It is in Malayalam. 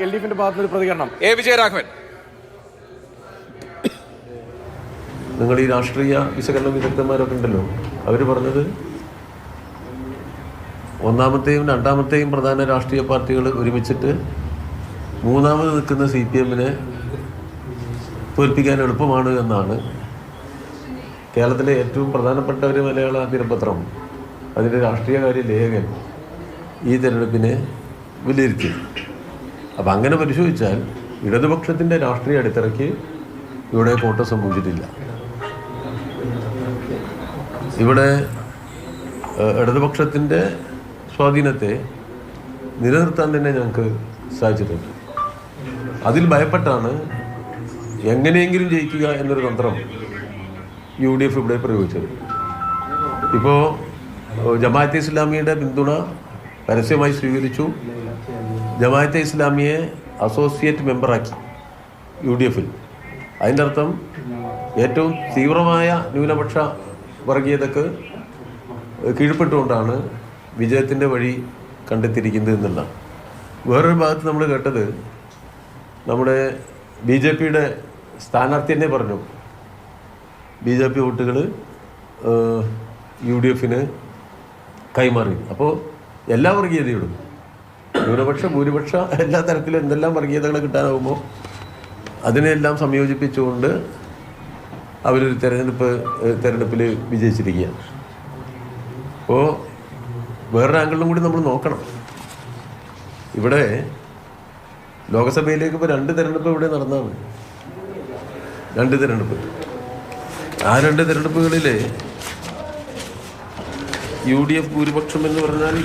LDFിന്റെ ഭാഗത്തുനിന്ന് പ്രതികരണം. വിജയരാഘവൻ, നിങ്ങൾ ഈ രാഷ്ട്രീയ വിശകലന വിദഗ്ധന്മാരൊക്കെ ഉണ്ടല്ലോ, അവർ പറഞ്ഞത് ഒന്നാമത്തെയും രണ്ടാമത്തെയും പ്രധാന രാഷ്ട്രീയ പാർട്ടികൾ ഒരുമിച്ചിട്ട് മൂന്നാമത് നിൽക്കുന്ന CPM-നെ തോൽപ്പിക്കാൻ എളുപ്പമാണ് എന്നാണ് കേരളത്തിലെ ഏറ്റവും പ്രധാനപ്പെട്ട ഒരു മലയാള ദിനപത്രം, അതിൻ്റെ രാഷ്ട്രീയകാര്യ ലേഖകൻ ഈ തെരഞ്ഞെടുപ്പിനെ വിലയിരുത്തി. അപ്പം അങ്ങനെ പരിശോധിച്ചാൽ ഇടതുപക്ഷത്തിൻ്റെ രാഷ്ട്രീയ അടിത്തറയ്ക്ക് ഇവിടെ കോട്ടം സംഭവിച്ചിട്ടില്ല. ഇവിടെ ഇടതുപക്ഷത്തിൻ്റെ സ്വാധീനത്തെ നിലനിർത്താൻ തന്നെ ഞങ്ങൾക്ക് സാധിച്ചിട്ടുണ്ട്. അതിൽ ഭയപ്പെട്ടാണ് എങ്ങനെയെങ്കിലും ജയിക്കുക എന്നൊരു തന്ത്രം UDF ഇവിടെ പ്രയോഗിച്ചത്. ഇപ്പോൾ ജമാഅത്തെ ഇസ്ലാമിയുടെ പിന്തുണ പരസ്യമായി സ്വീകരിച്ചു. ജമാഅത്തെ ഇസ്ലാമിയെ അസോസിയേറ്റ് മെമ്പറാക്കി UDF-ൽ. അതിൻ്റെ അർത്ഥം ഏറ്റവും തീവ്രമായ ന്യൂനപക്ഷ വർഗീയതക്ക് കീഴ്പ്പെട്ടുകൊണ്ടാണ് വിജയത്തിൻ്റെ വഴി കണ്ടെത്തിയിരിക്കുന്നത് എന്നുള്ള. വേറൊരു ഭാഗത്ത് നമ്മൾ കേട്ടത് നമ്മുടെ BJP-യുടെ സ്ഥാനാർത്ഥി തന്നെ പറഞ്ഞു BJP വോട്ടുകൾ UDF-ന് കൈമാറി. അപ്പോൾ എല്ലാ വർഗീയതയോടും ന്യൂനപക്ഷ ഭൂരിപക്ഷ എല്ലാ തരത്തിലും എന്തെല്ലാം വർഗീയതകൾ കിട്ടാനാകുമ്പോൾ അതിനെല്ലാം സംയോജിപ്പിച്ചുകൊണ്ട് അവരൊരു തെരഞ്ഞെടുപ്പിൽ വിജയിച്ചിരിക്കുകയാണ്. അപ്പോൾ വേറൊരു ആംഗിളിലും കൂടി നമ്മൾ നോക്കണം. ഇവിടെ ലോകസഭയിലേക്ക് ഇപ്പോൾ 2 തെരഞ്ഞെടുപ്പ് ഇവിടെ നടന്നതാണ്. 2 തെരഞ്ഞെടുപ്പ്. ആ 2 തെരഞ്ഞെടുപ്പുകളിൽ UDF ഭൂരിപക്ഷം എന്ന് പറഞ്ഞാൽ